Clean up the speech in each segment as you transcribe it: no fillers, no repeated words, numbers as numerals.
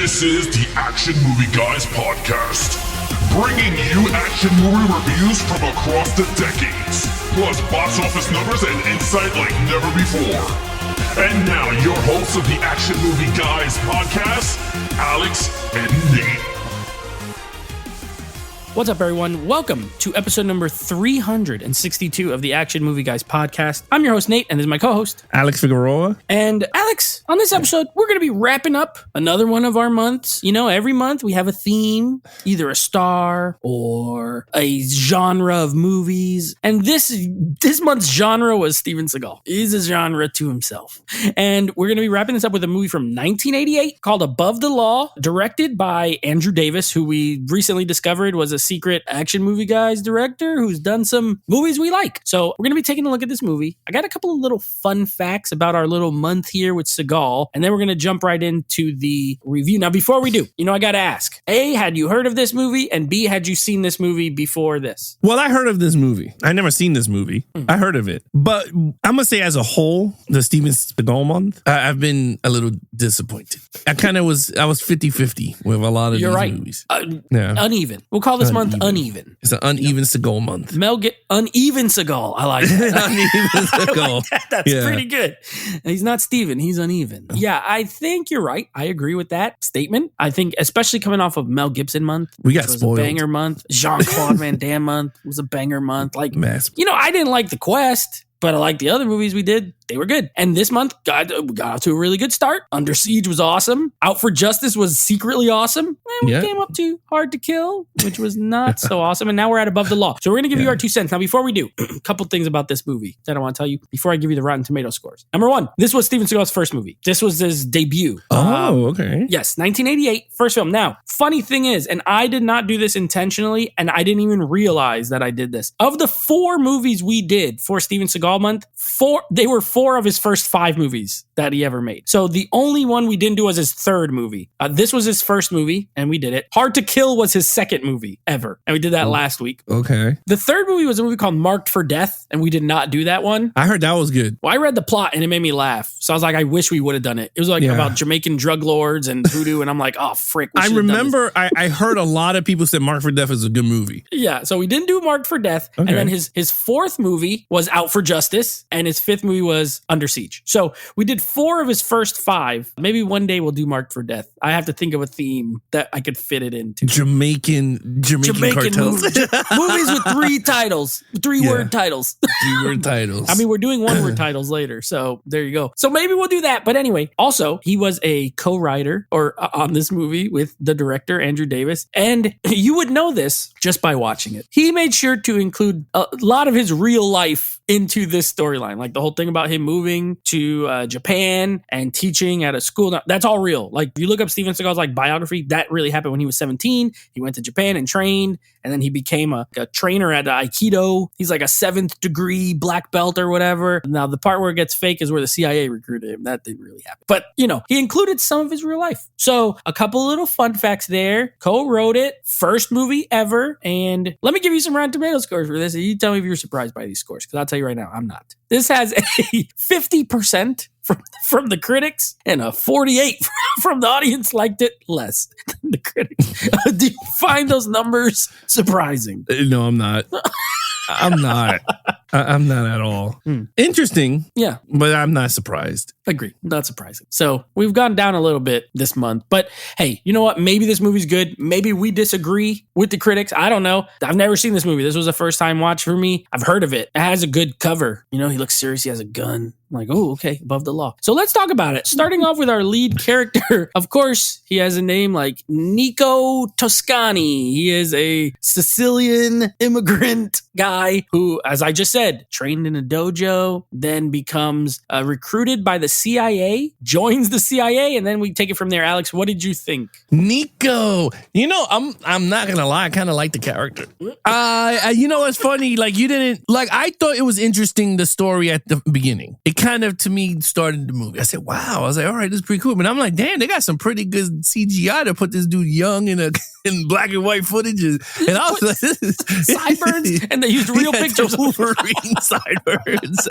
This is the Action Movie Guys podcast, bringing you action movie reviews from across the decades, plus box office numbers and insight like never before. And now, your hosts of the Action Movie Guys podcast, Alex and Nate. What's up, everyone? Welcome to episode number 362 of the Action Movie Guys podcast. I'm your host, Nate, and this is my co-host, Alex Figueroa. And Alex, on this episode, we're going to be wrapping up another one of our months. You know, every month we have a theme, either a star or a genre of movies. And this month's genre was Steven Seagal. He's a genre to himself. And we're going to be wrapping this up with a movie from 1988 called Above the Law, directed by Andrew Davis, who we recently discovered was a secret Action Movie Guys director who's done some movies we like. So we're going to be taking a look at this movie. I got a couple of little fun facts about our little month here with Seagal, and then we're going to jump right into the review. Now, before we do, I got to ask, A, had you heard of this movie? And B, had you seen this movie before this? Well, I heard of this movie. I never seen this movie. I heard of it. But I'm going to say as a whole, the Steven Seagal month, I've been a little disappointed. I was 50-50 with a lot of these movies. Uneven. We'll call this month uneven. It's an uneven Seagal month. Uneven Seagal. I like that. Uneven Seagal. That's pretty good. He's not Steven. He's uneven. Yeah, I think you're right. I agree with that statement. I think, especially coming off of Mel Gibson month, we got was spoiled. A banger month. Jean-Claude Van Damme month was a banger month. I didn't like The Quest, but I like the other movies we did. They were good. And this month got off to a really good start. Under Siege was awesome. Out for Justice was secretly awesome. And we came up to Hard to Kill, which was not so awesome. And now we're at Above the Law. So we're going to give you our 2 cents. Now, before we do, a couple things about this movie that I want to tell you before I give you the Rotten Tomato scores. Number 1, this was Steven Seagal's first movie. This was his debut. Oh, okay. Yes, 1988, first film. Now, funny thing is, and I did not do this intentionally, and I didn't even realize that I did this. Of the 4 movies we did for Steven Seagal month, they were 4 of his first 5 movies that he ever made. So the only one we didn't do was his third movie. This was his first movie, and we did it. Hard to Kill was his second movie ever, and we did that last week. Okay. The third movie was a movie called Marked for Death, and we did not do that one. I heard that was good. Well, I read the plot, and it made me laugh. So I was like, I wish we would have done it. It was about Jamaican drug lords and voodoo, and I'm like, oh, frick. I remember I heard a lot of people say Marked for Death is a good movie. Yeah, so we didn't do Marked for Death, and then his fourth movie was Out for Justice, and his fifth movie was Under Siege. So we did 4 of his first 5. Maybe one day we'll do Marked for Death. I have to think of a theme that I could fit it into. Jamaican cartels. Movies with 3 titles. 3-word titles. 3-word titles. I mean, we're doing 1-word titles later. So there you go. So maybe we'll do that. But anyway, also, he was a co-writer on this movie with the director, Andrew Davis. And you would know this just by watching it. He made sure to include a lot of his real life into this storyline, like the whole thing about him moving to Japan and teaching at a school. Now, that's all real. Like, if you look up Steven Seagal's biography, that really happened when he was 17. He went to Japan and trained, and then he became a trainer at Aikido. He's like a 7th degree black belt or whatever. Now, the part where it gets fake is where the CIA recruited him. That didn't really happen. But, he included some of his real life. So, a couple little fun facts there. Co-wrote it. First movie ever. And let me give you some Rotten Tomato scores for this. And you tell me if you're surprised by these scores, because I'll tell you right now, I'm not. This has a 50% from the critics and a 48 from the audience. Liked it less than the critics. Do you find those numbers surprising? No, I'm not. I'm not. I'm not at all. Interesting. Yeah. But I'm not surprised. Agree. Not surprising. So we've gone down a little bit this month. But hey, you know what? Maybe this movie's good. Maybe we disagree with the critics. I don't know. I've never seen this movie. This was a first time watch for me. I've heard of it. It has a good cover. He looks serious. He has a gun. I'm like, oh, okay, Above the Law. So let's talk about it. Starting off with our lead character. Of course, he has a name like Nico Toscani. He is a Sicilian immigrant guy who, as I just said, trained in a dojo, then becomes recruited by the CIA, joins the CIA, and then we take it from there. Alex, what did you think? Nico, I'm not gonna lie, I kind of like the character. It's funny. I thought it was interesting, the story at the beginning. It kind of, to me, started the movie. I said, wow. I was like, all right, this is pretty cool. But I'm like, damn, they got some pretty good CGI to put this dude young in black and white footage. And I was like, sideburns, and they used real pictures. reading sideways.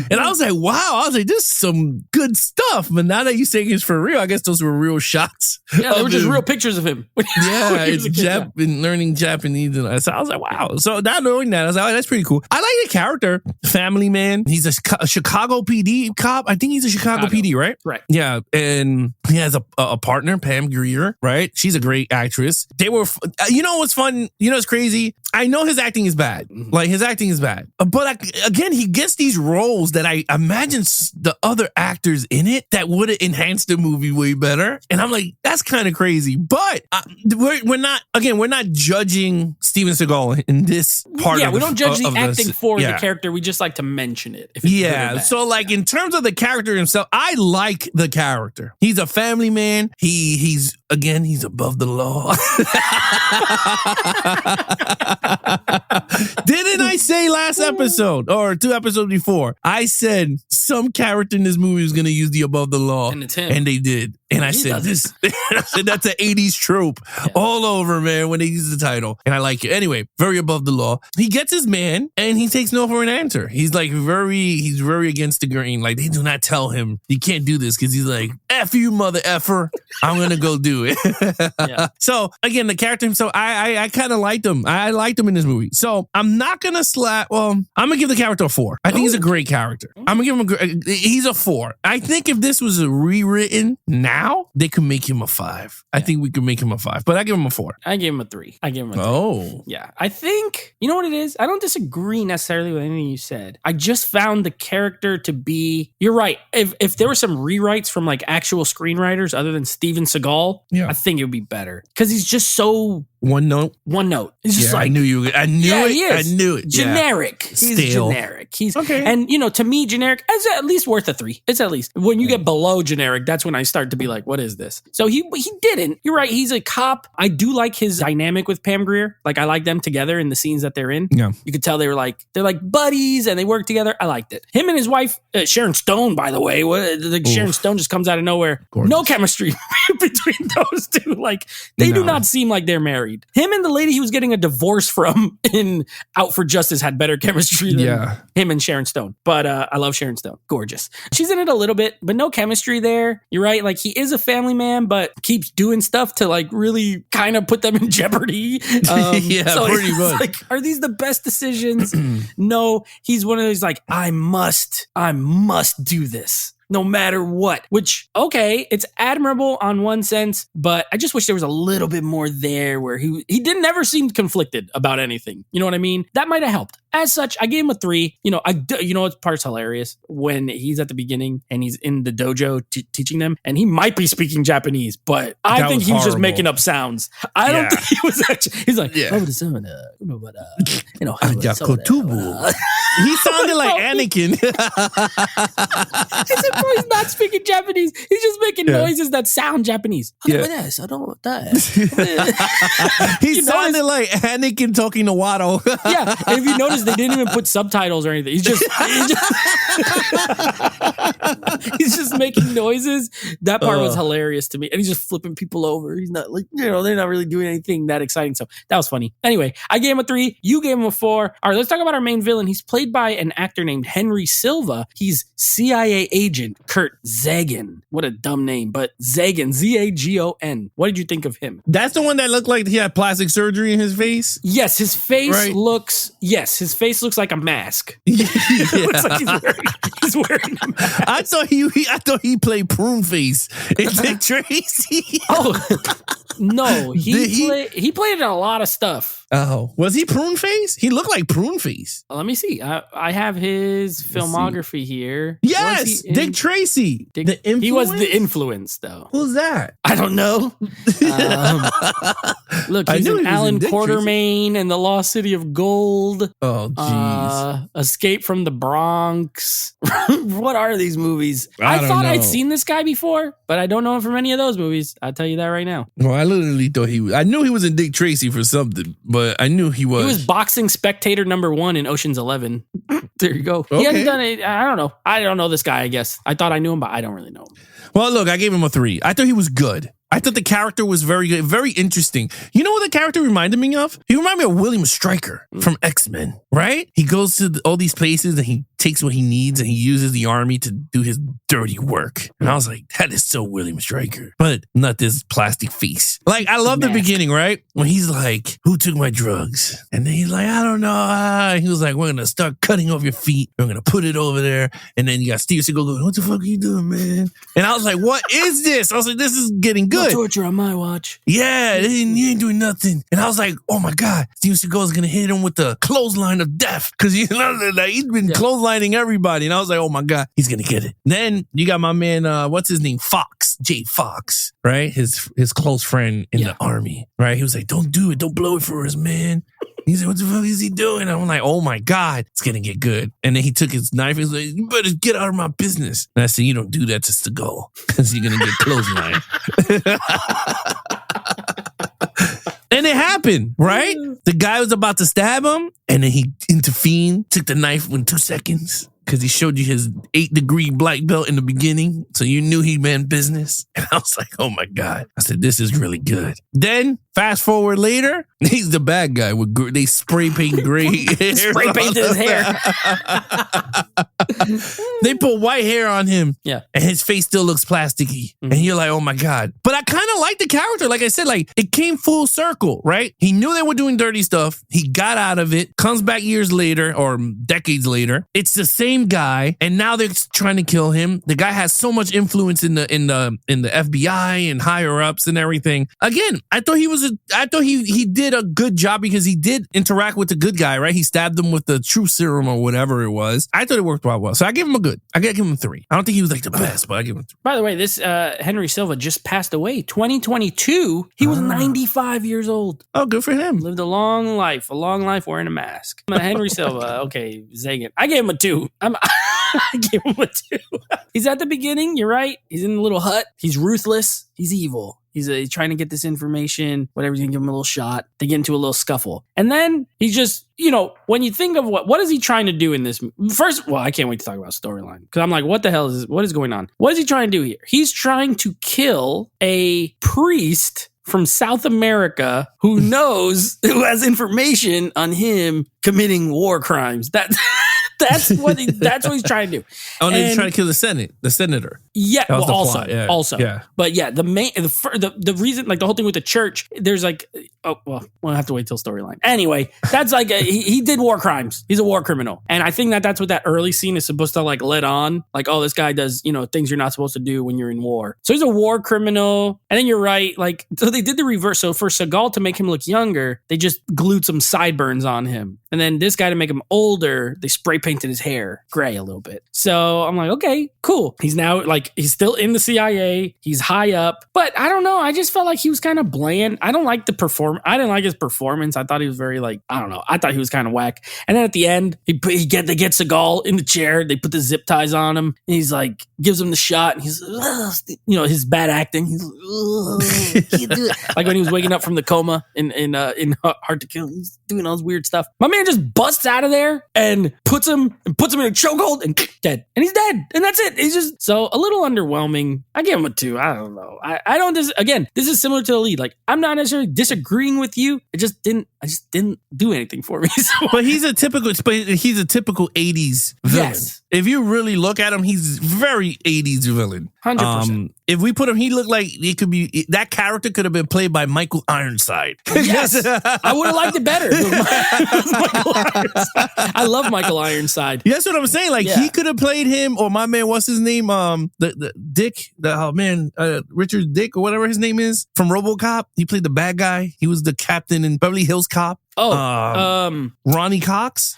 And I was like, wow. I was like, this is some good stuff. But now that you saying it's for real, I guess those were real shots. Yeah, they were just real pictures of him. Yeah, it's been learning Japanese. And so I was like, wow. So now knowing that, I was like, oh, that's pretty cool. I like the character, family man. He's a Chicago PD cop. I think he's a Chicago PD, right? Right. Yeah. And he has a partner, Pam Grier, right? She's a great actress. They were, you know what's fun? You know what's crazy? I know his acting is bad. Like, his acting is bad. But again, he gets these roles that I imagine the other actors in it that would have enhanced the movie way better. And I'm like, that's kind of crazy. But we're not judging Steven Seagal in this part. Yeah, we don't judge the acting for yeah. the character. We just like to mention it. Yeah. So like in terms of the character himself, I like the character. He's a family man. He's above the law. Didn't I say last episode or 2 episodes before? I said some character in this movie is going to use the above the law. And it's him. And they did. And I said this. I said that's an 80s trope all over, man, when they use the title. And I like it. Anyway, very above the law. He gets his man and he takes no for an answer. He's like he's very against the grain. Like, they do not tell him you can't do this because he's like, F you, mother effer. I'm going to go do it. Yeah. So again, the character himself, I kind of liked him. I liked him in this movie. So I'm not going to I'm going to give the character a 4. I think he's a great character. I'm going to give him he's a 4. I think if this was rewritten now, they could make him a 5. I think we could make him a 5, but I give him a 4. I gave him a 3. Oh. Yeah. I think, you know what it is? I don't disagree necessarily with anything you said. I just found the character to be, you're right. If there were some rewrites from like actual screenwriters other than Steven Seagal, I think it would be better. Because he's just so... One note. It's just like, I knew it. He is. I knew it. Generic. Yeah. He's generic. He's okay. And to me, generic is at least worth a 3. It's at least when you get below generic, that's when I start to be like, what is this? So he didn't. You're right. He's a cop. I do like his dynamic with Pam Grier. Like, I like them together in the scenes that they're in. Yeah. You could tell they're like buddies and they work together. I liked it. Him and his wife, Sharon Stone, by the way, Sharon Stone just comes out of nowhere. Gorgeous. No chemistry between those two. Like, they do not seem like they're married. Him and the lady he was getting a divorce from in Out for Justice had better chemistry than him and Sharon Stone. But I love Sharon Stone. Gorgeous. She's in it a little bit, but no chemistry there. You're right. Like, he is a family man, but keeps doing stuff to like really kind of put them in jeopardy. So pretty much. Like, are these the best decisions? No, he's one of those like, I must do this. No matter what, which, okay, it's admirable on one sense, but I just wish there was a little bit more there where he didn't ever seem conflicted about anything. You know what I mean? That might have helped. As such, I gave him a 3. What part's hilarious? When he's at the beginning and he's in the dojo teaching them, and he might be speaking Japanese, but I think he was just making up sounds. I don't think he was actually, he's like, he sounded like Anakin. He's not speaking Japanese. He's just making noises that sound Japanese. I don't want that. He sounded like Anakin talking to Watto. Yeah. And if you notice, they didn't even put subtitles or anything. He's just making noises. That part was hilarious to me. And he's just flipping people over. He's not like, they're not really doing anything that exciting. So that was funny. Anyway, I gave him a 3. You gave him a 4. All right, let's talk about our main villain. He's played by an actor named Henry Silva. He's CIA agent Kurt Zagon. What a dumb name, but Zagon, Zagon. What did you think of him? That's the one that looked like he had plastic surgery in his face? Yes, his face looks like a mask. It looks like he's wearing a mask. I thought he played Prune Face in Dick Tracy. No, he played in a lot of stuff. Oh, was he Prune Face? He looked like Prune Face. Let me see. I have his filmography here. Yes, Dick Tracy. He was the influence, though. Who's that? I don't know. Look, he's in Alan Quartermain and The Lost City of Gold. Oh, jeez. Escape from the Bronx. What are these movies? I thought I'd seen this guy before, but I don't know him from any of those movies. I'll tell you that right now. Well, I literally thought I knew he was in Dick Tracy for something, but I knew he was. He was boxing spectator #1 in Ocean's 11. There you go. Okay. He hasn't done it. I don't know. I don't know this guy, I guess. I thought I knew him, but I don't really know him. Well, look, I gave him a 3. I thought he was good. I thought the character was very good, very interesting. You know what the character reminded me of? He reminded me of William Stryker from X-Men, right? He goes to all these places and he takes what he needs and he uses the army to do his dirty work. And I was like, that is so William Stryker, but not this plastic face. Like, I love the beginning, right? When he's like, who took my drugs? And then he's like, I don't know. He was like, we're going to start cutting off your feet. We're going to put it over there. And then you got Steve Seagal going, what the fuck are you doing, man? And I was like, what is this? I was like, this is getting good. No torture on my watch. Yeah, you ain't doing nothing. And I was like, oh my God, Steven Seagal is going to hit him with the clothesline of death. Because you know, like, he's been clotheslining everybody. And I was like, oh my God, he's going to get it. Then you got my man, what's his name? Fox, Jay Fox, right? His close friend in the army, right? He was like, don't do it. Don't blow it for us, man. He said, what the fuck is he doing? I'm like, oh my God, it's going to get good. And then he took his knife and was like, you better get out of my business. And I said, you don't do that to Seagal because you're going to get clothesline. And it happened, right? The guy was about to stab him and then he intervened, took the knife in 2 seconds. Because he showed you his 8-degree black belt in the beginning. So you knew he meant business. And I was like, oh my God. I said, this is really good. Then fast forward later, he's the bad guy. They spray paint gray hair. Spray painted his hair. They put white hair on him. Yeah. And his face still looks plasticky. Mm-hmm. And you're like, oh my God. But I kind of like the character. Like I said, like it came full circle, right? He knew they were doing dirty stuff. He got out of it, comes back years later or decades later. It's the same guy, and now they're trying to kill him. The guy has so much influence in the FBI and higher ups and everything. Again, I thought he did a good job because he did interact with the good guy, right? He stabbed him with the truth serum or whatever it was. I thought it worked out well. So I give him a good. I gotta give him 3. I don't think he was like the best, but I give him 3. By the way, this Henry Silva just passed away. 2022. He was 95 years old. Oh, good for him. Lived a long life wearing a mask. Henry Silva. Okay, Zagan. I gave him a 2. I gave him a 2. He's at the beginning. You're right. He's in the little hut. He's ruthless. He's evil. He's trying to get this information, whatever, he's going to give him a little shot. They get into a little scuffle. And then he just, when you think of what is he trying to do in this? First, well, I can't wait to talk about storyline. Because I'm like, what the hell is this? What is going on? What is he trying to do here? He's trying to kill a priest from South America who has information on him committing war crimes. That's what he's trying to do. Oh, and he's trying to kill the senator. Yeah, that was well, the plot. Yeah. also. Yeah. But yeah, the reason, like the whole thing with the church, there's like, we'll have to wait till storyline. Anyway, that's like he did war crimes. He's a war criminal, and I think that's what that early scene is supposed to like let on. Like, oh, this guy does things you're not supposed to do when you're in war. So he's a war criminal, and then you're right. Like, so they did the reverse. So for Seagal to make him look younger, they just glued some sideburns on him, and then this guy to make him older, they spray painted his hair gray a little bit. So I'm like, okay, cool. He's now like, he's still in the CIA. He's high up, but I don't know. I just felt like he was kind of bland. I don't like I didn't like his performance. I thought he was very like, I don't know. I thought he was kind of whack. And then at the end, they get Seagal in the chair. They put the zip ties on him. And he's like, gives him the shot. And he's, his bad acting. He's can't do it. Like when he was waking up from the coma in Hard to Kill. He's doing all this weird stuff. My man just busts out of there and puts him in a chokehold and dead. And he's dead. And that's it. He's just so a little underwhelming. I give him a 2. I don't know. I don't again, this is similar to the lead. Like, I'm not necessarily disagreeing with you. I just didn't do anything for me. So. But he's a typical 80s villain. Yes. If you really look at him, he's very 80s villain. 100%. If we put him, he looked like that character could have been played by Michael Ironside. Yes. I would have liked it better. Michael Ironside. I love Michael Ironside. That's what I'm saying. Like, he could have played him, or my man, what's his name? The Dick, Richard Dick, or whatever his name is, from RoboCop. He played the bad guy. He was the captain in Beverly Hills Cop. Ronnie Cox,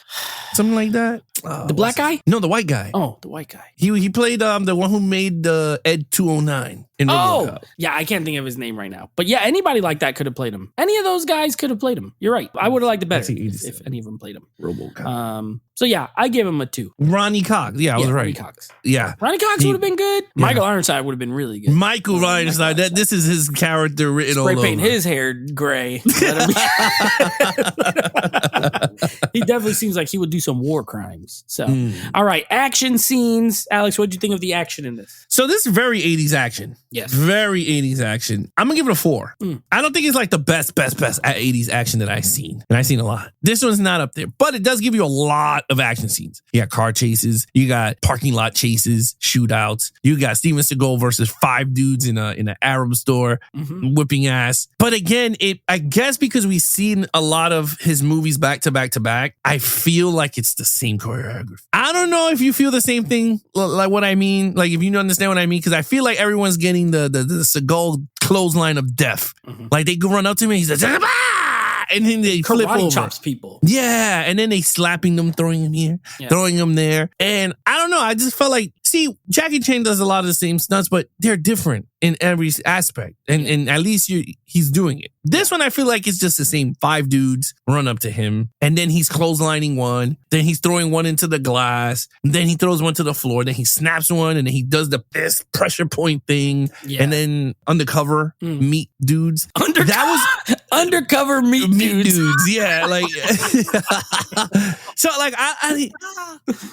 something like that. The black guy? No, the white guy. Oh, the white guy. He played the one who made Ed 209 in RoboCop. Yeah, I can't think of his name right now. But yeah, anybody like that could have played him. Any of those guys could have played him. You're right. I would have liked it better if any of them played him. RoboCop. So yeah, I give him a 2. Ronnie Cox. Yeah, I was right. Ronnie Cox. Yeah. Ronnie Cox would have been good. Yeah. Michael Ironside would have been really good. Michael Ironside. This is his character written all over. Spray paint his hair gray. He definitely seems like he would do some war crimes. So, all right, action scenes. Alex, what did you think of the action in this? So this is very 80s action. Yes. Very 80s action. I'm going to give it a 4. I don't think it's like the best at 80s action that I've seen. And I've seen a lot. This one's not up there, but it does give you a lot of action scenes. You got car chases. You got parking lot chases, shootouts. You got Steven Seagal versus 5 dudes in an Arab store whipping ass. But again, I guess because we've seen a lot of his movies back to back to back, I feel like it's the same choreography. I don't know if you feel the same thing, like what I mean. Like if you understand what I mean, because I feel like everyone's getting the Seagal clothesline of death. Like they go run up to me, he's like, "Ah!" And then they flip over. Chops people. Yeah, and then they slapping them, throwing them here, throwing them there. And I don't know, I just felt like, see, Jackie Chan does a lot of the same stunts, but they're different in every aspect. And at least he's doing it. This one, I feel like it's just the same. 5 dudes run up to him, and then he's clotheslining one, then he's throwing one into the glass, and then he throws one to the floor, then he snaps one, and then he does the best pressure point thing, and then undercover meat dudes. Undercover meat dudes. Yeah, like so like I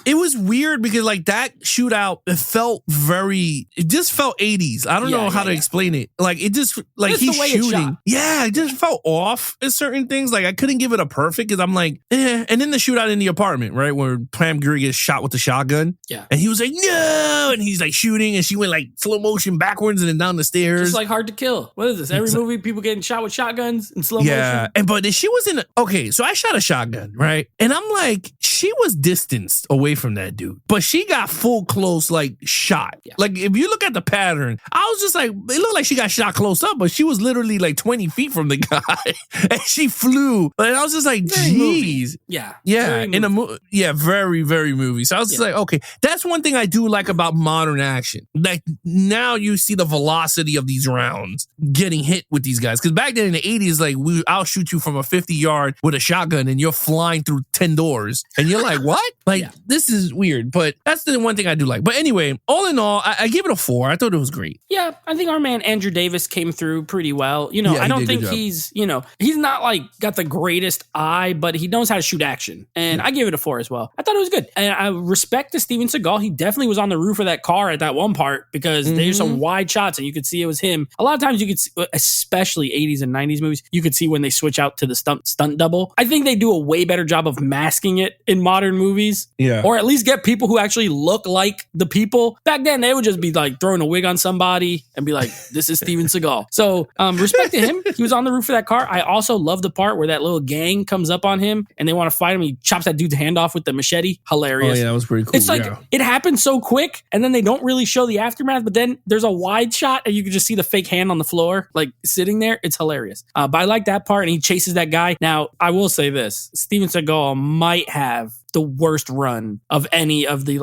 it was weird because like that shootout, it just felt 80s. I don't know how to explain it. Like it just like Just he's the way it's shooting. shot. Yeah, it just felt off at certain things. Like I couldn't give it a perfect because I'm like, And then the shootout in the apartment, right, where Pam Grier gets shot with the shotgun. Yeah. And he was like, no, and he's like shooting, and she went like slow motion backwards and then down the stairs. Just like Hard to Kill. What is this? Every movie, people getting shot with shotguns in slow motion. And but she was okay, so I shot a shotgun, right? And I'm like, she was distanced away from that dude, but she got full close, like shot. Yeah. Like if you look at the pattern, I was just like, it looked like she got shot close up, but she was literally like 20 feet from the guy, and she flew. And I was just like, geez, yeah, very, very movie. So I was just like, okay, that's one thing I do like about modern action. Like now you see the velocity of these rounds getting hit with these guys, because back then in the 80s, like I'll shoot you from a 50-yard with a shotgun, and you're flying through 10 doors, and you're like, what? Like this is weird, but that's the one thing I do like. But anyway, all in all, I give it a 4. I thought it was great. Yeah, I think our man Andrew Davis came through pretty well. You know, I don't think he's not like got the greatest eye, but he knows how to shoot action. And I gave it a 4 as well. I thought it was good. And I respect to Steven Seagal. He definitely was on the roof of that car at that one part, because there's some wide shots and you could see it was him. A lot of times you could see, especially 80s and 90s movies, you could see when they switch out to the stunt double. I think they do a way better job of masking it in modern movies. Yeah. Or at least get people who actually look like the people. Back then, they would just be like throwing a wig on somebody and be like, this is Steven Seagal. So respect to him. He was on the roof of that car. I also love the part where that little gang comes up on him and they want to fight him. He chops that dude's hand off with the machete. Hilarious. Oh, yeah, that was pretty cool. It's like, it happened so quick, and then they don't really show the aftermath, but then there's a wide shot and you can just see the fake hand on the floor, like sitting there. It's hilarious. But I like that part, and he chases that guy. Now, I will say this. Steven Seagal might have the worst run of any of the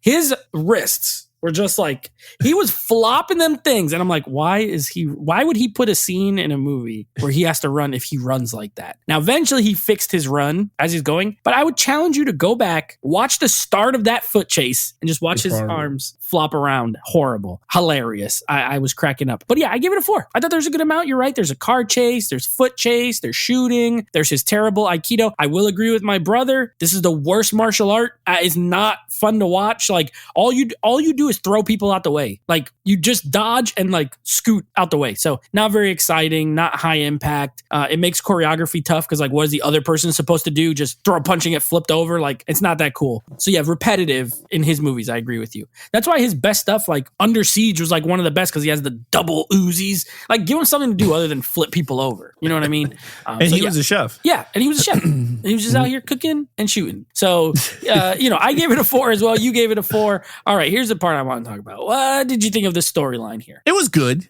his wrists were just like, he was flopping them things. And I'm like, why would he put a scene in a movie where he has to run if he runs like that? Now, eventually he fixed his run as he's going, but I would challenge you to go back, watch the start of that foot chase, and just watch his arms flop around. Horrible. Hilarious. I was cracking up. But yeah, I give it a 4. I thought there's a good amount. You're right. There's a car chase, there's foot chase, there's shooting, there's his terrible Aikido. I will agree with my brother. This is the worst martial art. It's not fun to watch. Like all you do is throw people out the way. Like you just dodge and like scoot out the way. So not very exciting, not high impact. It makes choreography tough because like, what is the other person supposed to do? Just throw a punch and get flipped over? Like it's not that cool. So yeah, repetitive in his movies. I agree with you. That's why his best stuff, like Under Siege, was like one of the best because he has the double Uzis. Like give him something to do other than flip people over. You know what I mean? And he was a chef. Yeah, and he was a chef. And he was just out here cooking and shooting. So, I gave it a 4 as well. You gave it a 4. All right, here's the part I want to talk about. What did you think of the storyline here? It was good.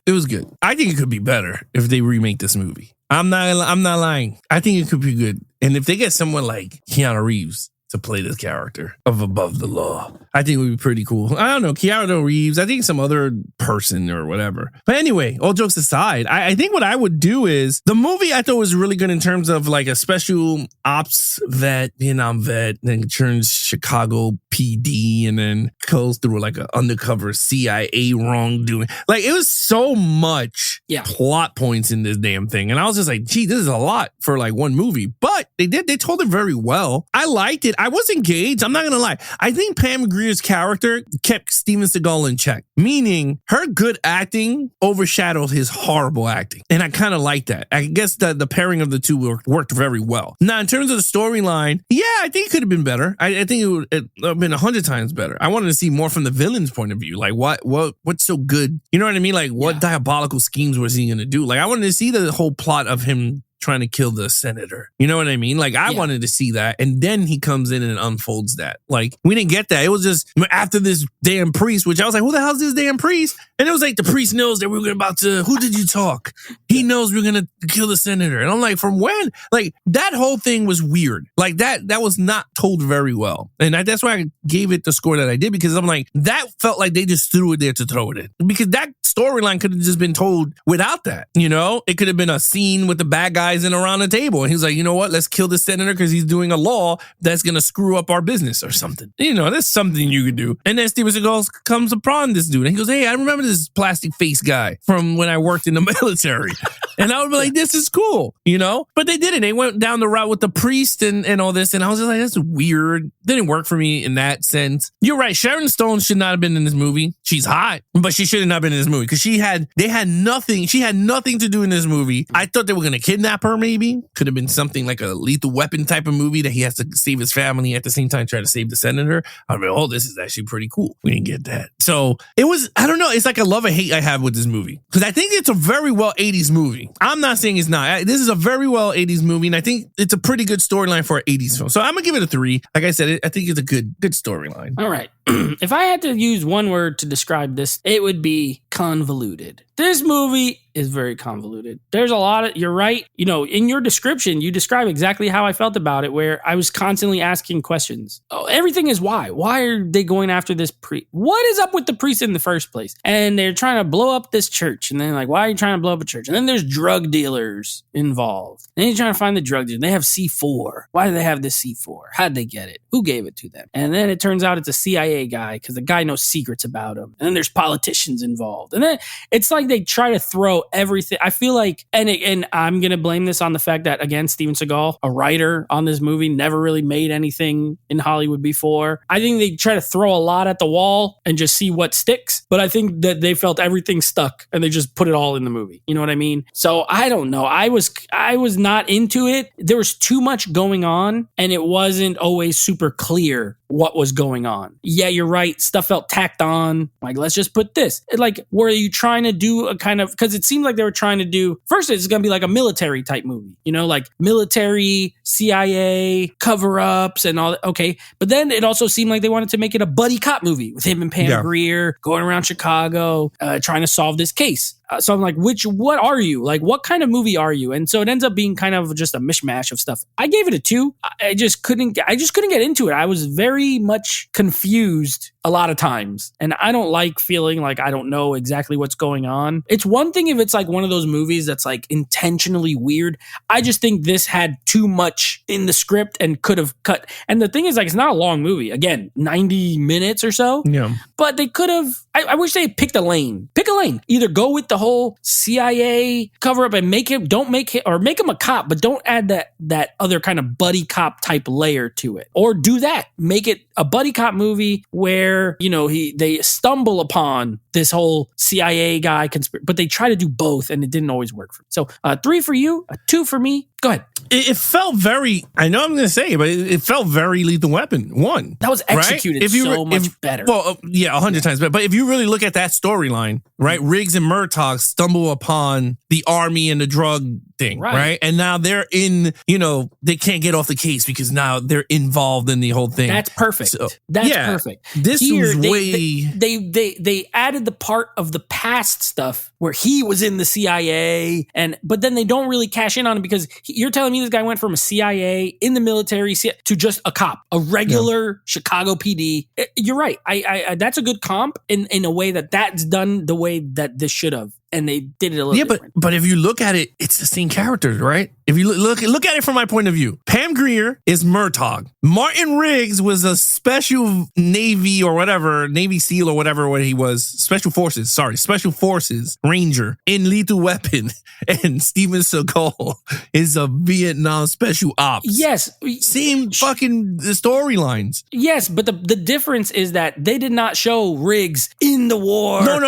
I think it could be better if they remake this movie. I'm not lying. I think it could be good. And if they get someone like Keanu Reeves to play this character of Above the Law, I think it would be pretty cool. I don't know, Keanu Reeves, I think some other person or whatever. But anyway, all jokes aside, I think what I would do is, the movie I thought was really good in terms of like a special ops vet, Vietnam vet, then turns Chicago PD and then goes through like an undercover CIA wrongdoing. Like it was so much plot points in this damn thing. And I was just like, gee, this is a lot for like one movie. But They did. They told it very well. I liked it. I was engaged. I'm not going to lie. I think Pam Grier's character kept Steven Seagal in check, meaning her good acting overshadowed his horrible acting. And I kind of like that. I guess that the pairing of the two worked very well. Now, in terms of the storyline, yeah, I think it could have been better. I think it would have been 100 times better. I wanted to see more from the villain's point of view. Like, what's so good? You know what I mean? Like, what diabolical schemes was he going to do? Like, I wanted to see the whole plot of him trying to kill the senator. You know what I mean? Like, I wanted to see that. And then he comes in and unfolds that. Like, we didn't get that. It was just after this damn priest, which I was like, who the hell is this damn priest? And it was like, the priest knows that we were about to, who did you talk? He knows we're going to kill the senator. And I'm like, from when? Like, that whole thing was weird. Like, that was not told very well. And that's why I gave it the score that I did, because I'm like, that felt like they just threw it there to throw it in. Because that storyline could have just been told without that. You know, it could have been a scene with the bad guys in around the table. And he's like, you know what? Let's kill the senator because he's doing a law that's going to screw up our business or something. You know, that's something you could do. And then Steven Seagal comes upon this dude and he goes, hey, I remember this plastic face guy from when I worked in the military. And I would be like, this is cool, you know? But they didn't. They went down the route with the priest and all this. And I was just like, that's weird. Didn't work for me in that sense. You're right. Sharon Stone should not have been in this movie. She's hot, but she should have not been in this movie because she had nothing to do in this movie. I thought they were going to kidnap her, maybe. Could have been something like a Lethal Weapon type of movie that he has to save his family at the same time try to save the senator. I mean, oh, this is actually pretty cool. We didn't get that. So it was, I don't know. It's like a love or hate I have with this movie because I think it's a very well 80s movie. I'm not saying it's not. This is a very well 80s movie and I think it's a pretty good storyline for an 80s film. So I'm going to give it a 3. Like I said, I think it's a good storyline. All right. If I had to use one word to describe this, it would be convoluted. This movie is very convoluted. There's a lot of, you're right. You know, in your description, you describe exactly how I felt about it, where I was constantly asking questions. Oh, everything is why. Why are they going after this priest? What is up with the priest in the first place? And they're trying to blow up this church. And then like, why are you trying to blow up a church? And then there's drug dealers involved. And then you're trying to find the drug dealers. They have C4. Why do they have this C4? How'd they get it? Who gave it to them? And then it turns out it's a CIA guy because the guy knows secrets about him. And then there's politicians involved. And then it's like they try to throw everything. I feel like, and I'm going to blame this on the fact that, again, Steven Seagal, a writer on this movie, never really made anything in Hollywood before. I think they try to throw a lot at the wall and just see what sticks. But I think that they felt everything stuck and they just put it all in the movie. You know what I mean? So I don't know. I was not into it. There was too much going on and it wasn't always super clear what was going on. Yeah, you're right. Stuff felt tacked on. Like, let's just put this. Like, were you trying to do a kind of, because it seemed like they were trying to do, first it's going to be like a military type movie, you know, like military, CIA, cover-ups and all that. Okay. But then it also seemed like they wanted to make it a buddy cop movie with him and Pam Grier going around Chicago, trying to solve this case. So I'm like, what are you? Like, what kind of movie are you? And so it ends up being kind of just a mishmash of stuff. I gave it a 2. I just couldn't get into it. I was very much confused a lot of times. And I don't like feeling like I don't know exactly what's going on. It's one thing if it's like one of those movies that's like intentionally weird. I just think this had too much in the script and could have cut. And the thing is, like, it's not a long movie. Again, 90 minutes or so. Yeah. But they could have, I wish they picked a lane. Pick a lane. Either go with the whole CIA cover up and make him a cop, but don't add that other kind of buddy cop type layer to it. Or do that. Make it a buddy cop movie where, you know, they stumble upon this whole CIA guy but they try to do both and it didn't always work for me. So 3 for you, a 2 for me. Go ahead. It felt very, I know I'm going to say it, but it felt very Lethal Weapon 1. That was executed much better. Well, yeah, 100 times better. But if you really look at that storyline, right, Riggs and Murtaugh stumble upon the army and the drug thing, right? And now they're in, you know, they can't get off the case because now they're involved in the whole thing. That's perfect. So, that's perfect. This was way... They added the part of the past stuff where he was in the CIA, but then they don't really cash in on it because you're telling me this guy went from a CIA in the military to just a cop, a regular Chicago PD. You're right. I that's a good comp in a way that's done the way that this should have. and they did it a little different. But if you look at it, it's the same characters, right? If you look at it from my point of view, Pam Grier is Murtaugh. Martin Riggs was a special Navy or whatever, Navy SEAL or whatever what he was, Special Forces Ranger in Lethal Weapon, and Steven Seagal is a Vietnam Special Ops. Yes. Same fucking storylines. Yes, but the difference is that they did not show Riggs in the war. No,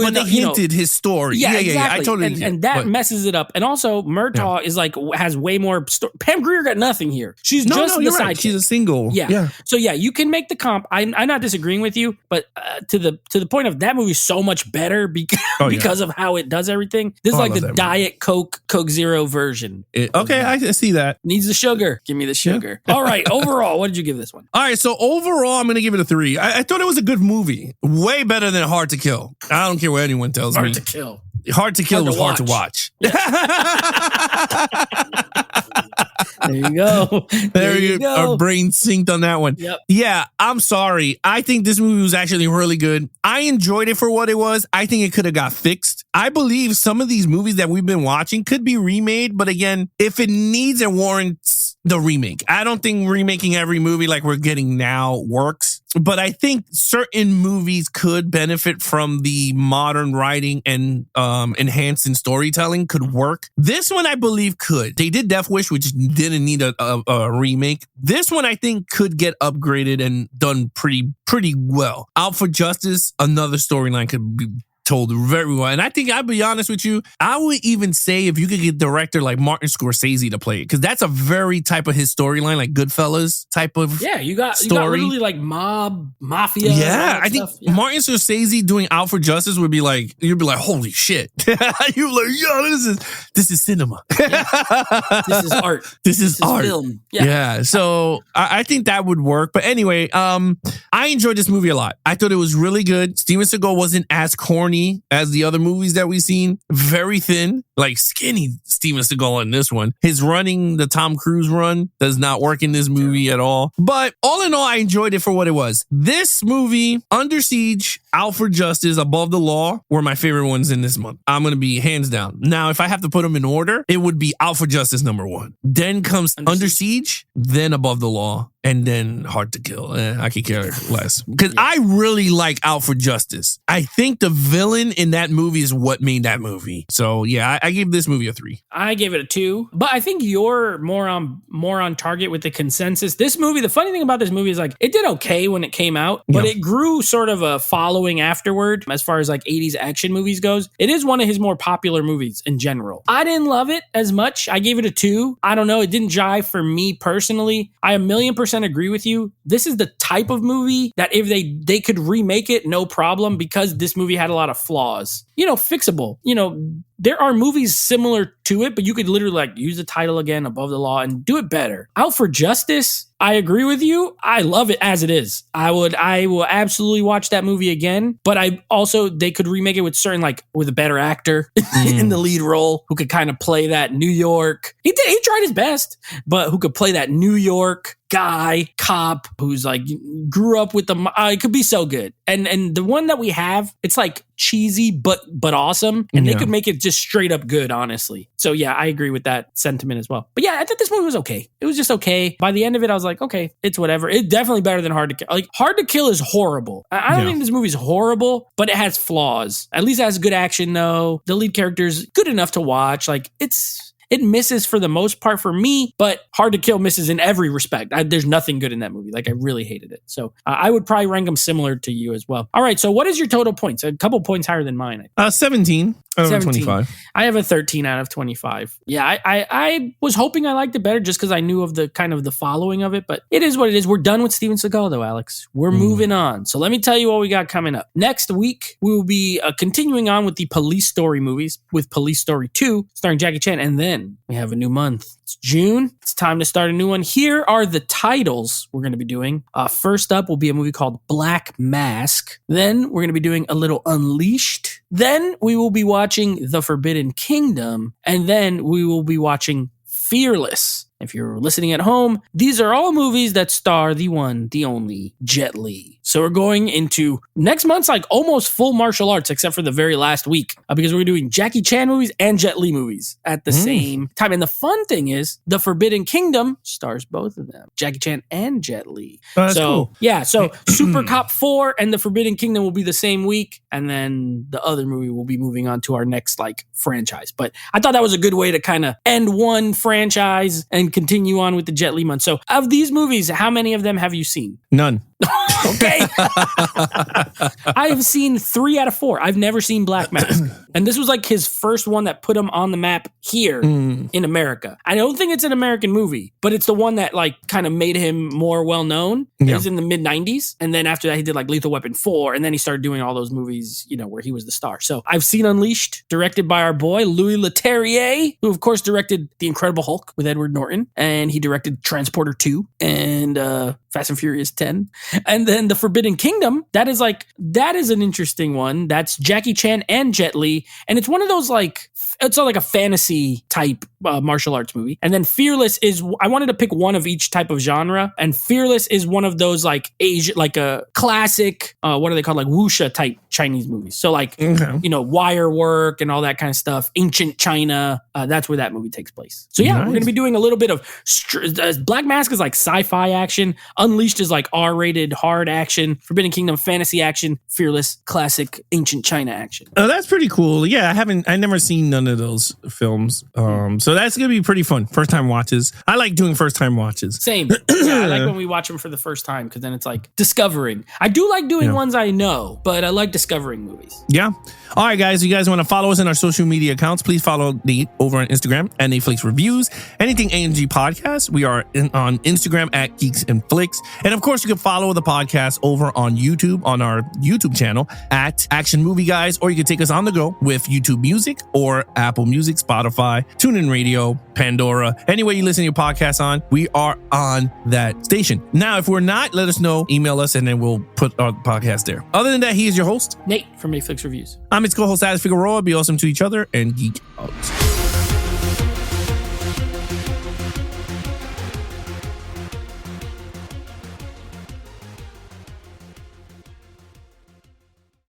but they hinted his story. Yeah, exactly. exactly. I totally and that messes it up. And also, Murtaugh is like, has way more Pam Grier got nothing here. She's just the side chick. She's a single. Yeah. So yeah, you can make the comp. I'm not disagreeing with you, but to the point of that movie is so much better because of how it does everything. This is like the Diet Coke Zero version. Okay, I see that. Needs the sugar. Give me the sugar. Yeah. All right. Overall, what did you give this one? All right. So overall, I'm going to give it a 3. I thought it was a good movie. Way better than Hard to Kill. I don't care what anyone tells me. Hard to Kill. Hard to Kill was hard to watch. There you go. There you go. Our brain synced on that one. Yep. Yeah, I'm sorry. I think this movie was actually really good. I enjoyed it for what it was. I think it could have got fixed. I believe some of these movies that we've been watching could be remade, but again, if it needs and warrants the remake. I don't think remaking every movie like we're getting now works, but I think certain movies could benefit from the modern writing and enhancing storytelling could work. This one, I believe, could. They did Death Wish, which didn't need a remake. This one, I think, could get upgraded and done pretty well. Out for Justice, another storyline could be told very well. And I think, I'll be honest with you, I would even say if you could get a director like Martin Scorsese to play it, because that's a very type of his storyline, like Goodfellas type of you got literally like mafia. Yeah, I think Martin Scorsese doing Out for Justice would be like, you'd be like, holy shit. You'd be like, yo, this is cinema. Yeah. This is art. This is art. Film. Yeah. So I think that would work. But anyway, I enjoyed this movie a lot. I thought it was really good. Steven Seagal wasn't as corny as the other movies that we've seen. Very thin, like skinny Steven Seagal in this one. His running, the Tom Cruise run, does not work in this movie at all. But all in all, I enjoyed it for what it was. This movie, Under Siege, Out for Justice, Above the Law, were my favorite ones in this month. I'm going to be hands down. Now, if I have to put them in order, it would be Out for Justice number 1. Then comes Under Siege, then Above the Law, and then Hard to Kill. I could care less. Because I really like Out for Justice. I think the villain in that movie is what made that movie. So yeah, I gave this movie a 3. I gave it a 2. But I think you're more on target with the consensus. This movie, the funny thing about this movie is like it did okay when it came out, but it grew sort of a following afterward as far as like 80s action movies goes. It is one of his more popular movies in general. I didn't love it as much. I gave it a 2. I don't know. It didn't jive for me personally. I 1,000,000% agree with you. This is the type of movie that if they could remake it, no problem, because this movie had a lot of flaws. Fixable. There are movies similar to it, but you could literally like use the title again, Above the Law, and do it better. Out for Justice, I agree with you. I love it as it is. I will absolutely watch that movie again, but they could remake it with with a better actor in the lead role who could kind of play that New York. He tried his best, but who could play that New York guy, cop, who's like grew up with it could be so good. And the one that we have, it's like cheesy, but awesome. And they could make it just straight up good, honestly. So yeah, I agree with that sentiment as well. But yeah, I thought this movie was okay. It was just okay. By the end of it, I was like, okay, it's whatever. It's definitely better than Hard to Kill. Like Hard to Kill is horrible. I don't think this movie's horrible, but it has flaws. At least it has good action though. The lead character's good enough to watch. Like it misses for the most part for me, but Hard to Kill misses in every respect. There's nothing good in that movie. Like I really hated it. So I would probably rank them similar to you as well. All right. So what is your total points? A couple points higher than mine. 17 out of 25. I have a 13 out of 25. Yeah. I was hoping I liked it better just because I knew of the kind of the following of it, but it is what it is. We're done with Steven Seagal though, Alex. We're moving on. So let me tell you what we got coming up. Next week, we will be continuing on with the Police Story movies with Police Story 2 starring Jackie Chan. And then we have a new month. It's June. It's time to start a new one. Here are the titles we're going to be doing. First up will be a movie called Black Mask. Then we're going to be doing a little Unleashed. Then we will be watching The Forbidden Kingdom. And then we will be watching Fearless. If you're listening at home, these are all movies that star the one, the only Jet Li. So we're going into next month's like almost full martial arts, except for the very last week, because we're doing Jackie Chan movies and Jet Li movies at the same time. And the fun thing is, The Forbidden Kingdom stars both of them, Jackie Chan and Jet Li. Oh, that's cool. Yeah, so Super Cop 4 and The Forbidden Kingdom will be the same week, and then the other movie will be moving on to our next like franchise. But I thought that was a good way to kind of end one franchise and continue on with the Jet Li month. So of these movies, how many of them have you seen? None. Okay. I have seen 3 out of 4. I've never seen Black Mask. And this was like his first one that put him on the map here in America. I don't think it's an American movie, but it's the one that like kind of made him more well known. It was in the mid 90s. And then after that, he did like Lethal Weapon 4. And then he started doing all those movies, you know, where he was the star. So I've seen Unleashed, directed by our boy, Louis Leterrier, who of course directed The Incredible Hulk with Edward Norton. And he directed Transporter 2 and Fast and Furious 10. And then The Forbidden Kingdom, that is an interesting one. That's Jackie Chan and Jet Li. And it's one of those like, it's like a fantasy type martial arts movie. And then Fearless is, I wanted to pick one of each type of genre. And Fearless is one of those like Asia, like a classic, what are they called? Like wuxia type Chinese movies. So like, you know, wire work and all that kind of stuff. Ancient China. That's where that movie takes place. So yeah, we're going to be doing a little bit of Black Mask is like sci-fi action. Unleashed is like R-rated hard action. Forbidden Kingdom fantasy action. Fearless classic ancient China action. Oh, that's pretty cool. Yeah, I never seen none of those films. So that's gonna be pretty fun. First time watches. I like doing first time watches. Same. Yeah, I like when we watch them for the first time because then it's like discovering. I do like doing ones I know, but I like discovering movies. Yeah. All right, guys. You guys want to follow us in our social media accounts? Please follow Nate over on Instagram at Netflix Reviews. Anything ANG Podcast. We are on Instagram at Geeks and Flicks. And of course, you can follow the podcast over on YouTube on our YouTube channel at Action Movie Guys, or you can take us on the go with YouTube Music or Apple Music, Spotify, TuneIn Radio, Pandora. Anywhere you listen to your podcast on, we are on that station. Now, if we're not, let us know, email us, and then we'll put our podcast there. Other than that, he is your host, Nate from Netflix Reviews. I'm its co-host, Alex Figueroa. Be awesome to each other and geek out.